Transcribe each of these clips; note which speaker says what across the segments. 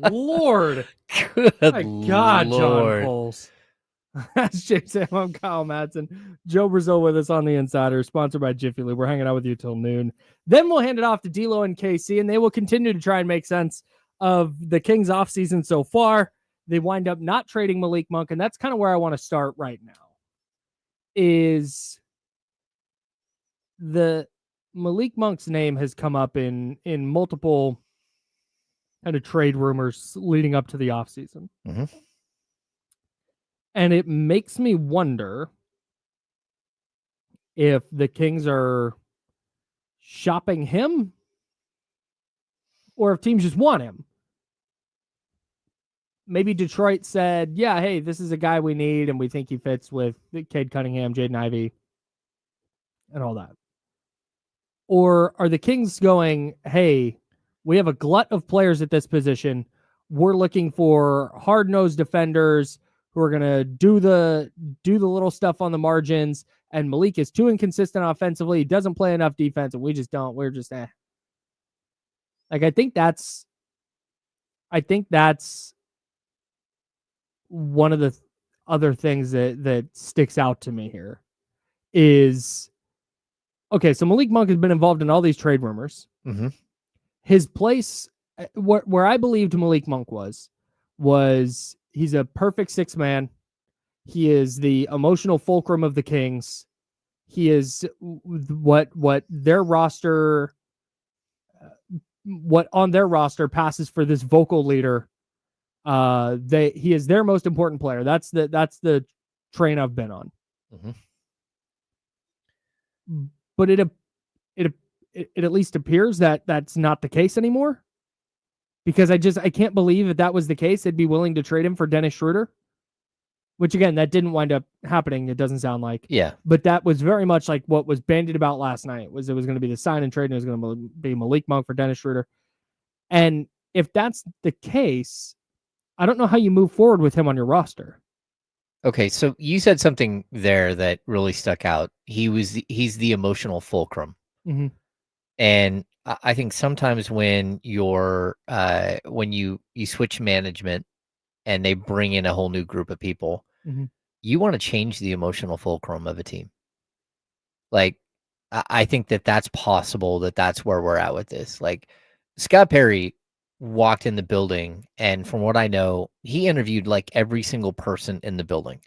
Speaker 1: Lord.
Speaker 2: Good
Speaker 1: My God, John
Speaker 2: Lord.
Speaker 1: Poles. That's James Sam. I'm Kyle Madsen. Joe Brazil with us on the Insider, sponsored by Jiffy Lube. We're hanging out with you till noon. Then we'll hand it off to D'Lo and KC, and they will continue to try and make sense of the Kings offseason so far. They wind up not trading Malik Monk, and that's kind of where I want to start right now. Is the Malik Monk's name has come up in multiple kind of trade rumors leading up to the offseason.
Speaker 2: Mm-hmm.
Speaker 1: And it makes me wonder if the Kings are shopping him or if teams just want him. Maybe Detroit said, yeah, hey, this is a guy we need and we think he fits with Cade Cunningham, Jaden Ivey, and all that. Or are the Kings going, hey, we have a glut of players at this position. We're looking for hard-nosed defenders who are going to do the little stuff on the margins, and Malik is too inconsistent offensively. He doesn't play enough defense, and we just don't. We're just Like, I think that's one of the other things that sticks out to me here is, okay, so Malik Monk has been involved in all these trade rumors.
Speaker 2: Mm-hmm.
Speaker 1: His place, where I believed Malik Monk was he's a perfect six man. He is the emotional fulcrum of the Kings. He is what their roster, what on their roster passes for this vocal leader. He is their most important player. That's the train I've been on.
Speaker 2: Mm-hmm.
Speaker 1: But it at least appears that that's not the case anymore. Because I can't believe if that was the case, they'd be willing to trade him for Dennis Schroeder. Which, again, that didn't wind up happening, it doesn't sound like.
Speaker 2: Yeah.
Speaker 1: But that was very much like what was bandied about last night, it was going to be the sign and trade, and it was going to be Malik Monk for Dennis Schroeder. And if that's the case, I don't know how you move forward with him on your roster.
Speaker 2: Okay, so you said something there that really stuck out. He's the emotional fulcrum.
Speaker 1: Mm-hmm.
Speaker 2: And I think sometimes when when you switch management and they bring in a whole new group of people,
Speaker 1: mm-hmm.
Speaker 2: you want to change the emotional fulcrum of a team. Like, I think that's possible, that's where we're at with this. Like, Scott Perry walked in the building, and from what I know, he interviewed like every single person in the building.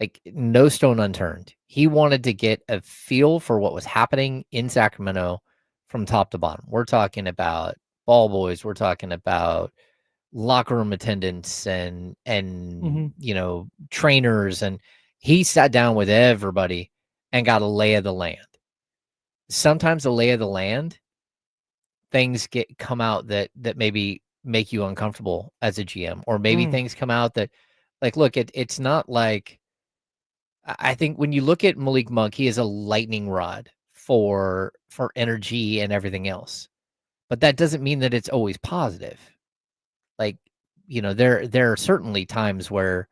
Speaker 2: Like, no stone unturned. He wanted to get a feel for what was happening in Sacramento from top to bottom. We're talking about ball boys. We're talking about locker room attendants and
Speaker 1: mm-hmm.
Speaker 2: Trainers. And he sat down with everybody and got a lay of the land. Sometimes the lay of the land, things come out that maybe make you uncomfortable as a GM, or maybe things come out that, like, look, it's not like, I think when you look at Malik Monk, he is a lightning rod for energy and everything else. But that doesn't mean that it's always positive. Like, there are certainly times where,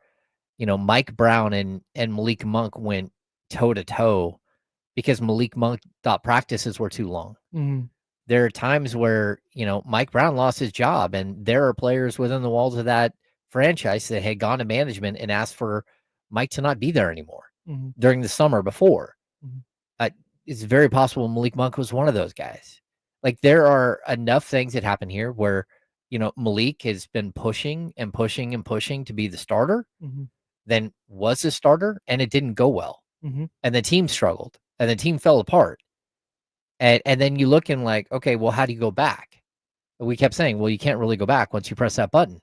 Speaker 2: Mike Brown and Malik Monk went toe to toe because Malik Monk thought practices were too long.
Speaker 1: Mm-hmm.
Speaker 2: There are times where, Mike Brown lost his job, and there are players within the walls of that franchise that had gone to management and asked for Mike to not be there anymore during the summer before. It's very possible Malik Monk was one of those guys. Like, there are enough things that happen here where, Malik has been pushing and pushing and pushing to be the starter, then was the starter, and it didn't go well. And the team struggled, and the team fell apart. And then you look and like, okay, well, how do you go back? We kept saying, well, you can't really go back once you press that button.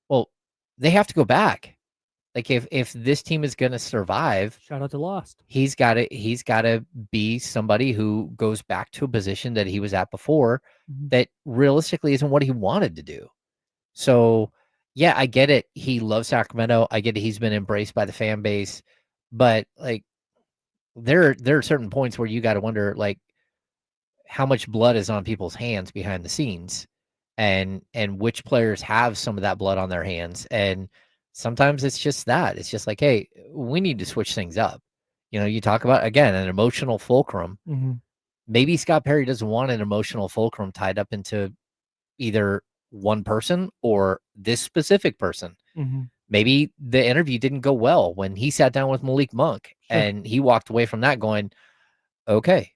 Speaker 2: Well, they have to go back. Like, if this team is going to survive,
Speaker 1: shout out to Lost.
Speaker 2: He's got to be somebody who goes back to a position that he was at before that realistically isn't what he wanted to do. So, yeah, I get it. He loves Sacramento. I get it. He's been embraced by the fan base, but like, there are certain points where you got to wonder, like, how much blood is on people's hands behind the scenes, and which players have some of that blood on their hands. And sometimes it's just that. It's just like, hey, we need to switch things up. You talk about, again, an emotional fulcrum. Maybe Scott Perry doesn't want an emotional fulcrum tied up into either one person or this specific person.
Speaker 1: Mm-hmm.
Speaker 2: Maybe the interview didn't go well when he sat down with Malik Monk, and he walked away from that going, okay,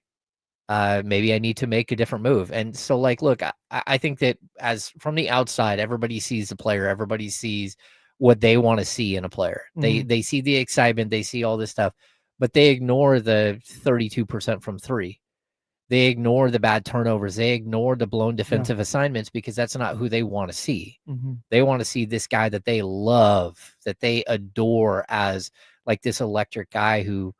Speaker 2: maybe I need to make a different move. And so, like, look, I think that as from the outside, everybody sees the player, everybody sees what they want to see in a player. They see the excitement, they see all this stuff, but they ignore the 32% from three. They ignore the bad turnovers. They ignore the blown defensive assignments because that's not who they want to see. They want to see this guy that they love, that they adore as like this electric guy who,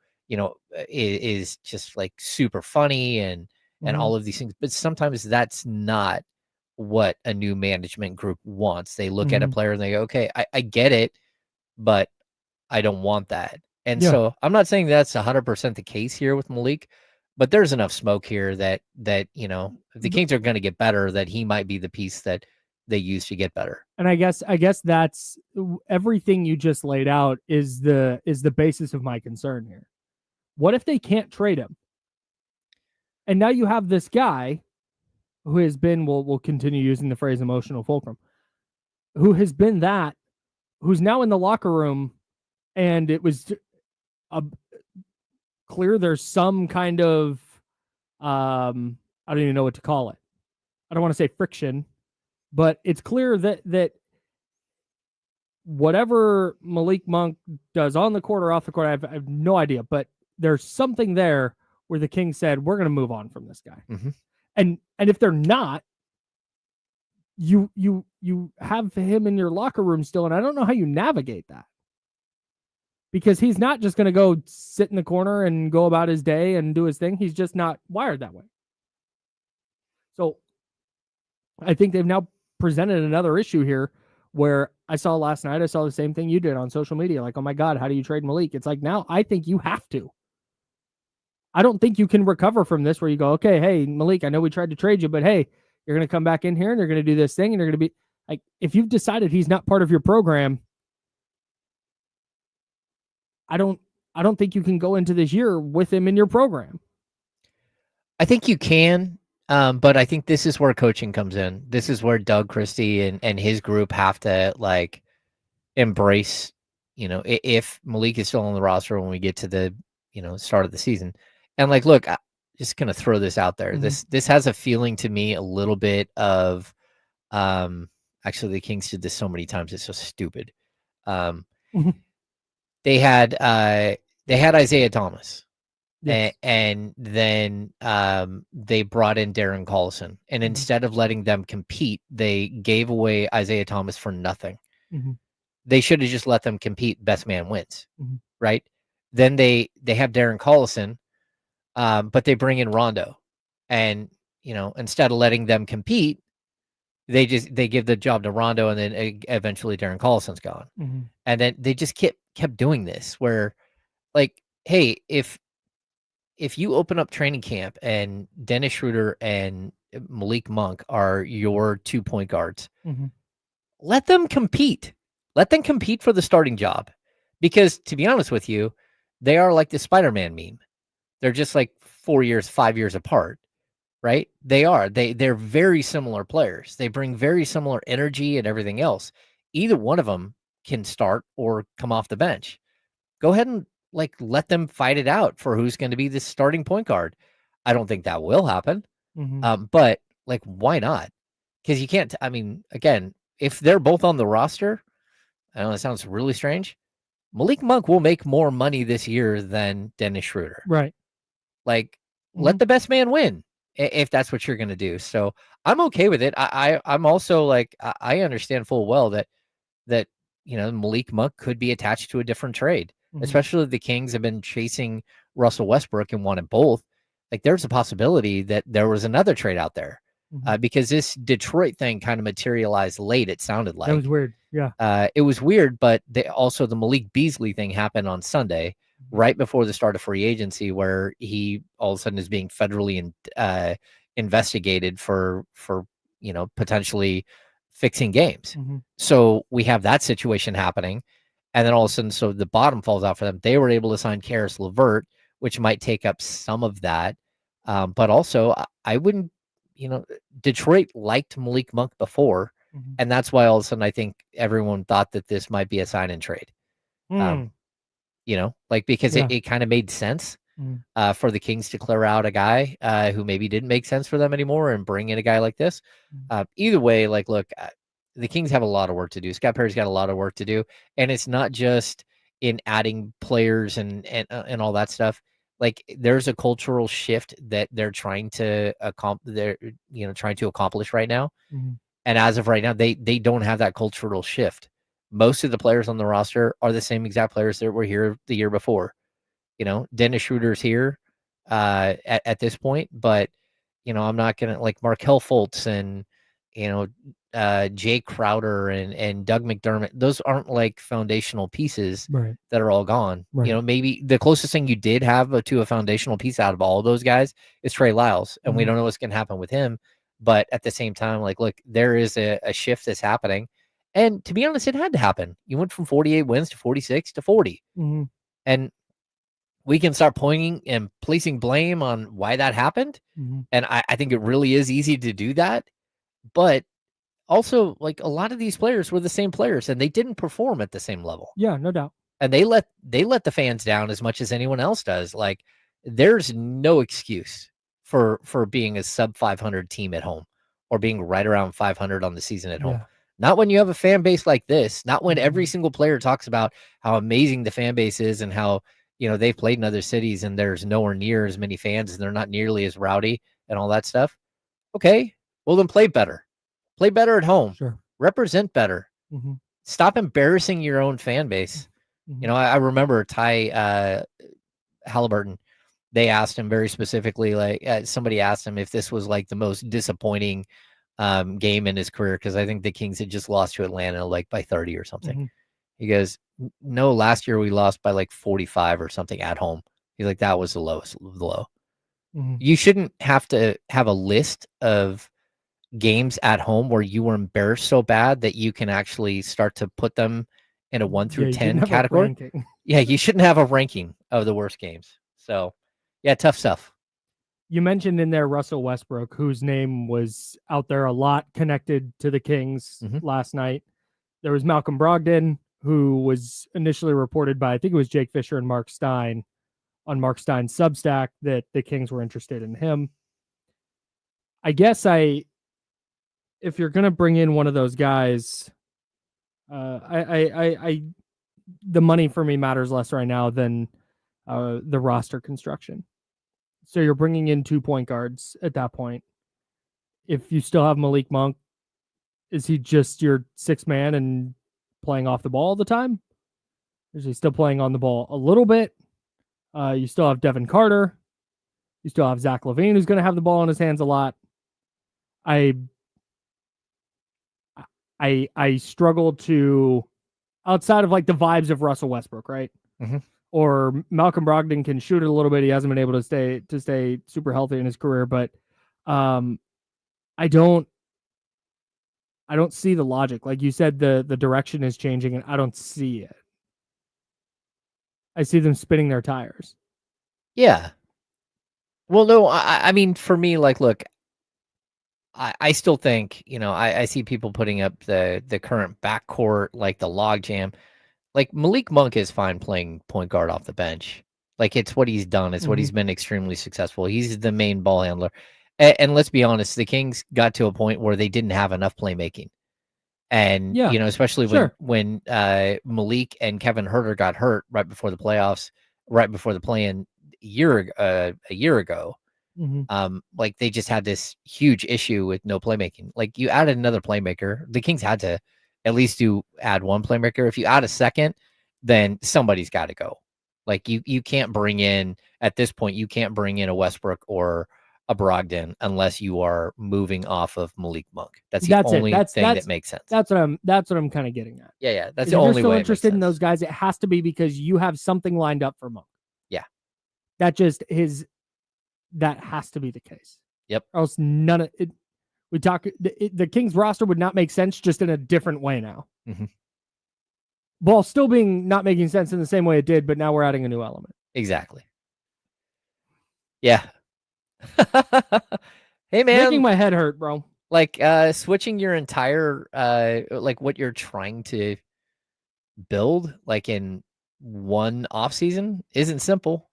Speaker 2: is just like super funny and all of these things. But sometimes that's not what a new management group wants. They look at a player and they go, okay, I get it, but I don't want that. And so I'm not saying that's 100% the case here with Malik, but there's enough smoke here that if the Kings are going to get better, that he might be the piece that they use to get better.
Speaker 1: And I guess that's everything you just laid out is the basis of my concern here. What if they can't trade him? And now you have this guy who has been, we'll continue using the phrase emotional fulcrum, who has been that, who's now in the locker room, and it was clear there's some kind of, I don't even know what to call it. I don't want to say friction, but it's clear that whatever Malik Monk does on the court or off the court, I have no idea, but there's something there where the Kings said, we're going to move on from this guy.
Speaker 2: Mm-hmm.
Speaker 1: And if they're not, you have him in your locker room still, and I don't know how you navigate that. Because he's not just going to go sit in the corner and go about his day and do his thing. He's just not wired that way. So I think they've now presented another issue here where I saw last night, I saw the same thing you did on social media. Like, oh my God, how do you trade Malik? It's like, now I think you have to. I don't think you can recover from this where you go, okay, hey, Malik, I know we tried to trade you, but hey, you're going to come back in here and you're going to do this thing and you're going to be like, if you've decided he's not part of your program, I don't think you can go into this year with him in your program.
Speaker 2: I think you can, but I think this is where coaching comes in. This is where Doug Christie and his group have to like embrace, if Malik is still on the roster when we get to the, start of the season. And like, look, I'm just going to throw this out there. Mm-hmm. This has a feeling to me a little bit of, actually the Kings did this so many times. It's so stupid. They had Isaiah Thomas, yes. and then they brought in Darren Collison, and instead of letting them compete, they gave away Isaiah Thomas for nothing. Mm-hmm. They should have just let them compete. Best man wins, right? Then they have Darren Collison, but they bring in Rondo, and instead of letting them compete, they give the job to Rondo, and then eventually Darren Collison's gone, and then they just kept doing this where, like, hey, if you open up training camp and Dennis Schroeder and Malik Monk are your 2 point guards, let them compete. Let them compete for the starting job, because to be honest with you, they are like the Spider-Man meme. They're just like 4 years, 5 years apart. Right? They're very similar players. They bring very similar energy and everything else. Either one of them can start or come off the bench. Go ahead and like let them fight it out for who's going to be the starting point guard. I don't think that will happen. But like, why not? Because you can't, again, if they're both on the roster, I know it sounds really strange. Malik Monk will make more money this year than Dennis Schroeder.
Speaker 1: Right.
Speaker 2: Like, let the best man win, if that's what you're going to do. So I'm okay with it. I'm also like, I understand full well that Malik Monk could be attached to a different trade, especially if the Kings have been chasing Russell Westbrook and wanted both. Like, there's a possibility that there was another trade out there, because this Detroit thing kind of materialized late. It sounded like
Speaker 1: that was weird. Yeah.
Speaker 2: It was weird, but also the Malik Beasley thing happened on Sunday, right before the start of free agency, where he all of a sudden is being federally investigated for potentially fixing games. So we have that situation happening, and then all of a sudden, so the bottom falls out for them. They were able to sign Karis LeVert, which might take up some of that, but also I wouldn't. Detroit liked Malik Monk before. And that's why all of a sudden I think everyone thought that this might be a sign and trade. Like because it kind of made sense for the Kings to clear out a guy who maybe didn't make sense for them anymore and bring in a guy like this. Either way, like, look, the Kings have a lot of work to do. Scott Perry's got a lot of work to do. And it's not just in adding players and all that stuff. Like, there's a cultural shift that they're trying to accomplish right now. And as of right now, they don't have that cultural shift. Most of the players on the roster are the same exact players that were here the year before. Dennis Schroeder's here at this point, but I'm not gonna, like, Markelle Fultz and Jay Crowder and Doug McDermott. Those aren't like foundational pieces that are all gone. Maybe the closest thing you did have to a foundational piece out of all of those guys is Trey Lyles, and we don't know what's gonna happen with him. But at the same time, like, look, there is a shift that's happening. And to be honest, it had to happen. You went from 48 wins to 46 to 40. And we can start pointing and placing blame on why that happened. And I think it really is easy to do that. But also, like, a lot of these players were the same players and they didn't perform at the same level.
Speaker 1: Yeah, no doubt.
Speaker 2: And they let the fans down as much as anyone else does. Like, there's no excuse for being a sub 500 team at home or being right around 500 on the season at home. Not when you have a fan base like this, not when every single player talks about how amazing the fan base is and how, they've played in other cities and there's nowhere near as many fans and they're not nearly as rowdy and all that stuff. Okay, well then play better. Play better at home.
Speaker 1: Sure.
Speaker 2: Represent better. Stop embarrassing your own fan base. I remember Ty Halliburton. They asked him very specifically, like, somebody asked him if this was like the most disappointing game in his career, because I think the Kings had just lost to Atlanta like by 30 or something. He goes, no, last year we lost by like 45 or something at home. He's like, that was the lowest of the low. You shouldn't have to have a list of games at home where you were embarrassed so bad that you can actually start to put them in a 1 through 10 category. Yeah, you shouldn't have a ranking of the worst games. So, yeah, tough stuff.
Speaker 1: You mentioned in there Russell Westbrook, whose name was out there a lot connected to the Kings last night. There was Malcolm Brogdon, who was initially reported by, I think it was Jake Fisher and Mark Stein, on Mark Stein's Substack, that the Kings were interested in him. I guess if you're going to bring in one of those guys, the money for me matters less right now than the roster construction. So you're bringing in 2 point guards at that point. If you still have Malik Monk, is he just your sixth man and playing off the ball all the time? Is he still playing on the ball a little bit? You still have Devin Carter. You still have Zach LaVine, who's going to have the ball in his hands a lot. I struggle to, outside of like the vibes of Russell Westbrook, right? Or Malcolm Brogdon can shoot it a little bit. He hasn't been able to stay super healthy in his career, but I don't see the logic. Like you said, the direction is changing, and I don't see it. I see them spinning their tires.
Speaker 2: Yeah. Well, no, I mean, for me, like, look, I still think, I see people putting up the current backcourt, like the logjam. Like, Malik Monk is fine playing point guard off the bench. Like, it's what he's done. It's what he's been extremely successful. He's the main ball handler. And let's be honest, the Kings got to a point where they didn't have enough playmaking. And, especially when Malik and Kevin Huerter got hurt right before the playoffs, right before the play-in a year ago. Like, they just had this huge issue with no playmaking. Like, you added another playmaker. The Kings had to at least add one playmaker. If you add a second, then somebody's got to go. Like, you can't bring in, at this point, you can't bring in a Westbrook or a Brogdon unless you are moving off of Malik Monk. That's the only thing that makes sense.
Speaker 1: That's what I'm kind of getting at.
Speaker 2: Yeah. That's the only way. If you're still
Speaker 1: interested in those guys, it has to be because you have something lined up for Monk.
Speaker 2: Yeah.
Speaker 1: That has to be the case.
Speaker 2: Yep.
Speaker 1: Or else none of it. The Kings roster would not make sense, just in a different way now. While still not making sense in the same way it did, but now we're adding a new element.
Speaker 2: Exactly. Yeah. Hey, man.
Speaker 1: Making my head hurt, bro.
Speaker 2: Like switching your entire like what you're trying to build like in one off season isn't simple.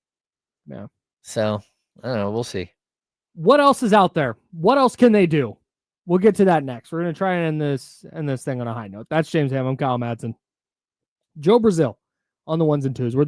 Speaker 1: Yeah.
Speaker 2: So I don't know. We'll see.
Speaker 1: What else is out there? What else can they do? We'll get to that next. We're gonna try and end this thing on a high note. That's James Ham. I'm Kyle Madsen. Joe Brazil on the ones and twos. We're the